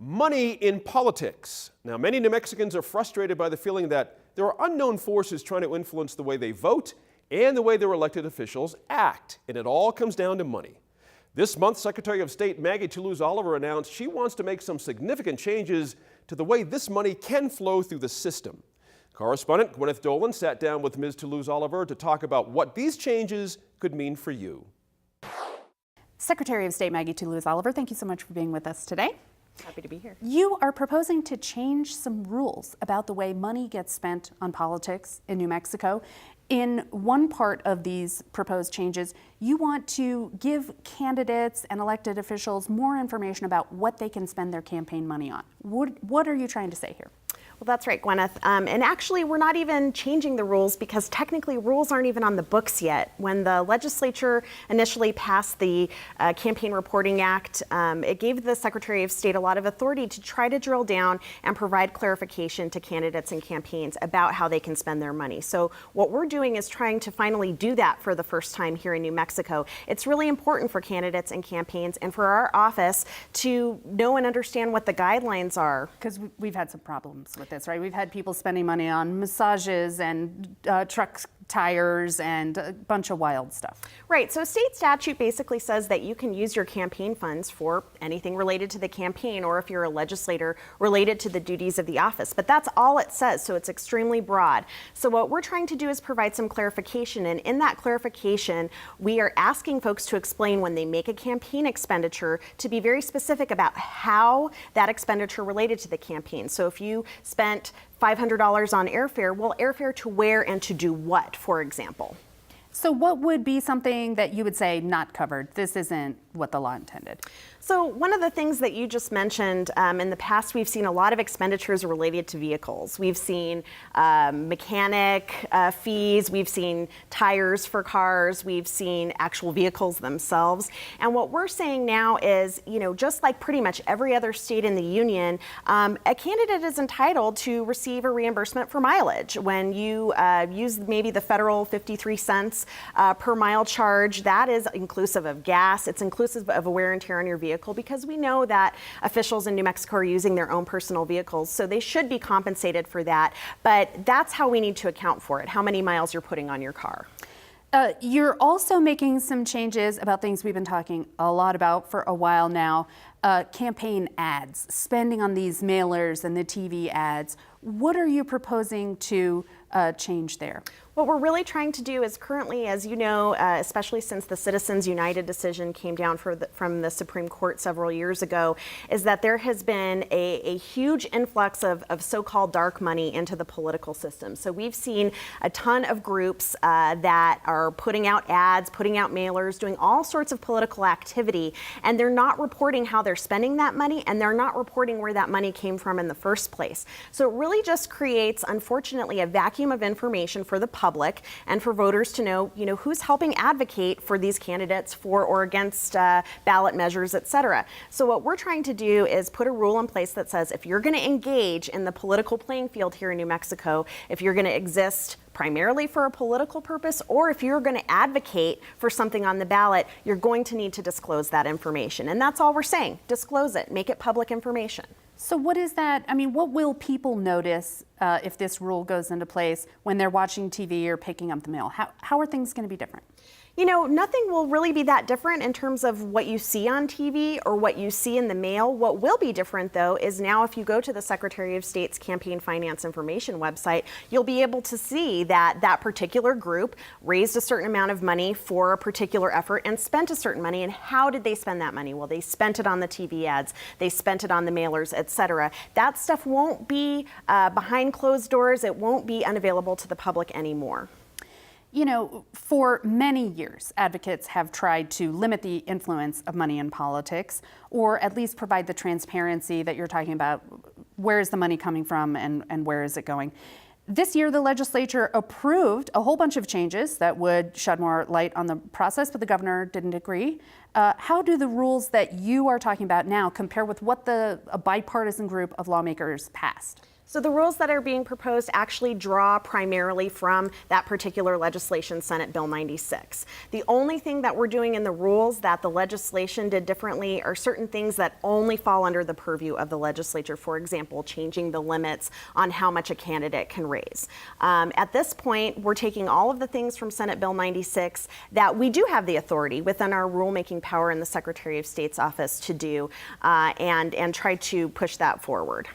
Money in politics. Now, many New Mexicans are frustrated by the feeling that there are unknown forces trying to influence the way they vote and the way their elected officials act, and it all comes down to money. This month, Secretary of State Maggie Toulouse-Oliver announced she wants to make some significant changes to the way this money can flow through the system. Correspondent Gwyneth Dolan sat down with Ms. Toulouse-Oliver to talk about what these changes could mean for you. Secretary of State Maggie Toulouse-Oliver, thank you so much for being with us today. Happy to be here. You are proposing to change some rules about the way money gets spent on politics in New Mexico. In one part of these proposed changes, you want to give candidates and elected officials more information about what they can spend their campaign money on. What are you trying to say here? Well, that's right, Gwyneth. And actually, we're not even changing the rules because technically rules aren't even on the books yet. When the legislature initially passed the Campaign Reporting Act, it gave the Secretary of State a lot of authority to try to drill down and provide clarification to candidates and campaigns about how they can spend their money. So what we're doing is trying to finally do that for the first time here in New Mexico. It's really important for candidates and campaigns and for our office to know and understand what the guidelines are. Because we've had some problems with this, right? We've had people spending money on massages and truck tires and a bunch of wild stuff. Right, so state statute basically says that you can use your campaign funds for anything related to the campaign, or if you're a legislator, related to the duties of the office. But that's all it says, so it's extremely broad. So what we're trying to do is provide some clarification, and in that clarification, we are asking folks to explain when they make a campaign expenditure to be very specific about how that expenditure related to the campaign. So if you spent $500 on airfare, well, airfare to where and to do what, for example? So what would be something that you would say not covered? This isn't what the law intended. So one of the things that you just mentioned, in the past we've seen a lot of expenditures related to vehicles. We've seen mechanic fees, we've seen tires for cars, we've seen actual vehicles themselves. And what we're saying now is, just like pretty much every other state in the union, a candidate is entitled to receive a reimbursement for mileage. When you use maybe the federal 53 cents per mile charge, that is inclusive of gas, it's inclusive of a wear and tear on your vehicle, because we know that officials in New Mexico are using their own personal vehicles, so they should be compensated for that. But that's how we need to account for it, how many miles you're putting on your car. You're also making some changes about things we've been talking a lot about for a while now. Campaign ads, spending on these mailers and the TV ads. What are you proposing to change there? What we're really trying to do is currently, as you know, especially since the Citizens United decision came down from the Supreme Court several years ago, is that there has been a huge influx of so-called dark money into the political system. So we've seen a ton of groups that are putting out ads, putting out mailers, doing all sorts of political activity, and they're not reporting how they're spending that money, and they're not reporting where that money came from in the first place. So it really just creates, unfortunately, a vacuum of information for the public and for voters to know, who's helping advocate for these candidates for or against ballot measures, et cetera. So what we're trying to do is put a rule in place that says if you're going to engage in the political playing field here in New Mexico, if you're going to exist primarily for a political purpose, or if you're going to advocate for something on the ballot, you're going to need to disclose that information. And that's all we're saying. Disclose it. Make it public information. So what is that? I mean, what will people notice if this rule goes into place when they're watching TV or picking up the mail? How are things going to be different? Nothing will really be that different in terms of what you see on TV or what you see in the mail. What will be different, though, is now if you go to the Secretary of State's Campaign Finance Information website, you'll be able to see that that particular group raised a certain amount of money for a particular effort and spent a certain money. And how did they spend that money? Well, they spent it on the TV ads, they spent it on the mailers, etc. That stuff won't be behind closed doors. It won't be unavailable to the public anymore. For many years, advocates have tried to limit the influence of money in politics, or at least provide the transparency that you're talking about. Where is the money coming from and where is it going? This year, the legislature approved a whole bunch of changes that would shed more light on the process, but the governor didn't agree. How do the rules that you are talking about now compare with what a bipartisan group of lawmakers passed? So the rules that are being proposed actually draw primarily from that particular legislation, Senate Bill 96. The only thing that we're doing in the rules that the legislation did differently are certain things that only fall under the purview of the legislature. For example, changing the limits on how much a candidate can raise. At this point, we're taking all of the things from Senate Bill 96 that we do have the authority within our rulemaking power in the Secretary of State's office to do, and try to push that forward.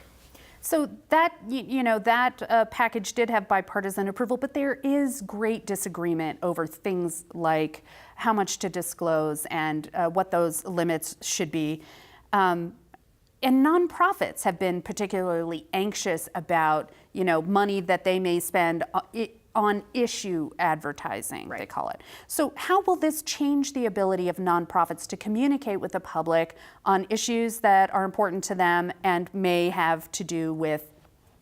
So that, that package did have bipartisan approval, but there is great disagreement over things like how much to disclose and what those limits should be. And nonprofits have been particularly anxious about, money that they may spend on issue advertising, they call it. So how will this change the ability of nonprofits to communicate with the public on issues that are important to them and may have to do with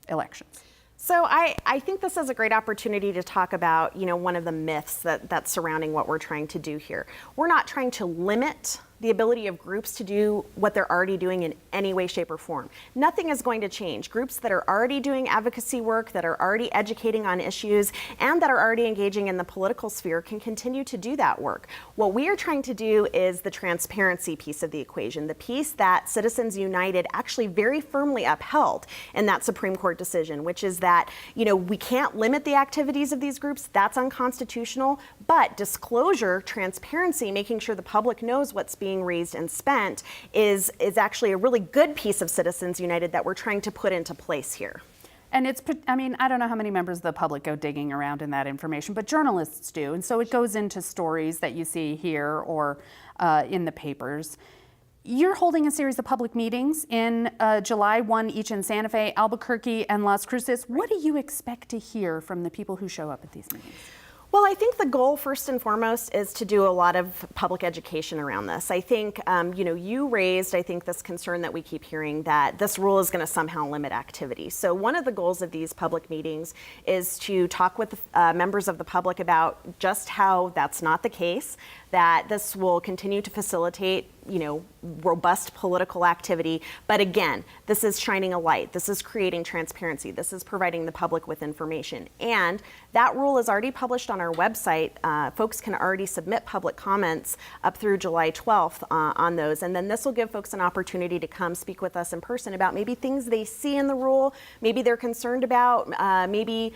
elections? So I think this is a great opportunity to talk about, one of the myths that's surrounding what we're trying to do here. We're not trying to limit the ability of groups to do what they're already doing in any way, shape, or form. Nothing is going to change. Groups that are already doing advocacy work, that are already educating on issues, and that are already engaging in the political sphere can continue to do that work. What we are trying to do is the transparency piece of the equation, the piece that Citizens United actually very firmly upheld in that Supreme Court decision, which is that, we can't limit the activities of these groups. That's unconstitutional. But disclosure, transparency, making sure the public knows what's being raised and spent is actually a really good piece of Citizens United that we're trying to put into place here. And I don't know how many members of the public go digging around in that information, but journalists do. And so it goes into stories that you see here or in the papers. You're holding a series of public meetings in July, one each in Santa Fe, Albuquerque, and Las Cruces. What do you expect to hear from the people who show up at these meetings? Well, I think the goal, first and foremost, is to do a lot of public education around this. I think, you raised, this concern that we keep hearing that this rule is going to somehow limit activity. So one of the goals of these public meetings is to talk with members of the public about just how that's not the case, that this will continue to facilitate, robust political activity. But again, this is shining a light. This is creating transparency. This is providing the public with information. And that rule is already published on our website. Folks can already submit public comments up through July 12th on those. And then this will give folks an opportunity to come speak with us in person about maybe things they see in the rule, maybe they're concerned about, maybe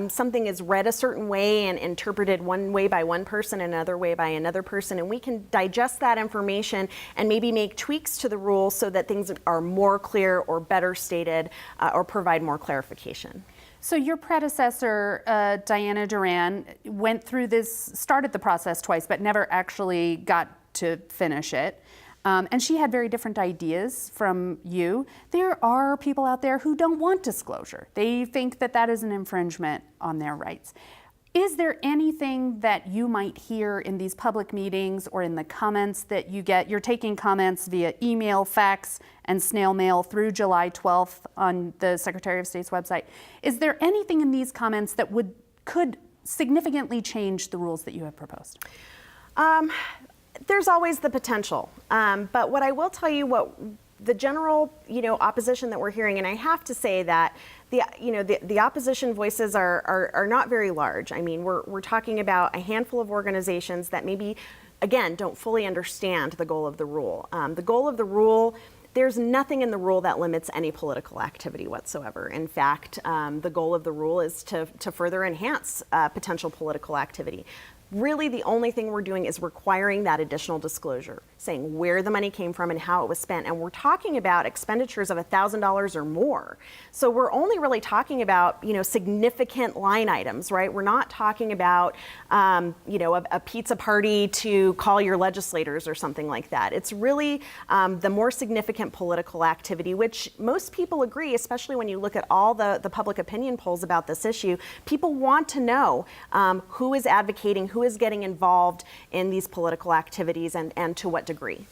something is read a certain way and interpreted one way by one person, another way by another person. And we can digest that information and maybe make tweaks to the rule so that things are more clear or better stated or provide more clarification. So your predecessor, Diana Duran, started the process twice, but never actually got to finish it. And she had very different ideas from you. There are people out there who don't want disclosure. They think that that is an infringement on their rights. Is there anything that you might hear in these public meetings or in the comments that you get? You're taking comments via email, fax, and snail mail through July 12th on the Secretary of State's website. Is there anything in these comments that could significantly change the rules that you have proposed? There's always the potential. But what I will tell you, what the general, opposition that we're hearing, and I have to say that the opposition voices are not very large. I mean, we're talking about a handful of organizations that maybe, again, don't fully understand the goal of the rule. The goal of the rule, there's nothing in the rule that limits any political activity whatsoever. In fact, the goal of the rule is to further enhance potential political activity. Really, the only thing we're doing is requiring that additional disclosure, saying where the money came from and how it was spent. And we're talking about expenditures of $1,000 or more. So we're only really talking about, significant line items, right? We're not talking about, a pizza party to call your legislators or something like that. It's really the more significant political activity, which most people agree, especially when you look at all the public opinion polls about this issue. People want to know who is advocating, who is getting involved in these political activities and to what degree.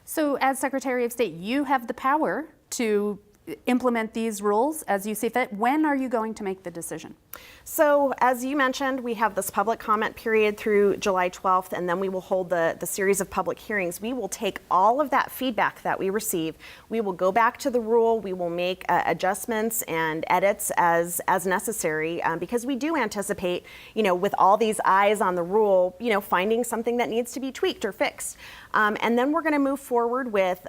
So as Secretary of State, you have the power to implement these rules as you see fit. When are you going to make the decision? So as you mentioned, we have this public comment period through July 12th, and then we will hold the series of public hearings. We will take all of that feedback that we receive. We will go back to the rule. We will make adjustments and edits as necessary because we do anticipate, with all these eyes on the rule, finding something that needs to be tweaked or fixed. And then we're going to move forward with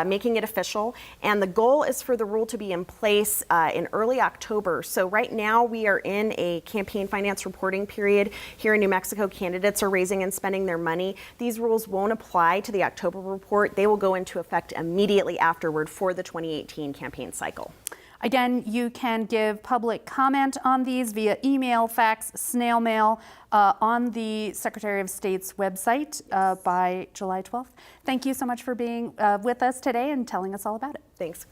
making it official. And the goal is for the rule to be in place in early October. So right now we are in a campaign finance reporting period. Here in New Mexico, candidates are raising and spending their money. These rules won't apply to the October report. They will go into effect immediately afterward for the 2018 campaign cycle. Again, you can give public comment on these via email, fax, snail mail on the Secretary of State's website by July 12th. Thank you so much for being with us today and telling us all about it. Thanks.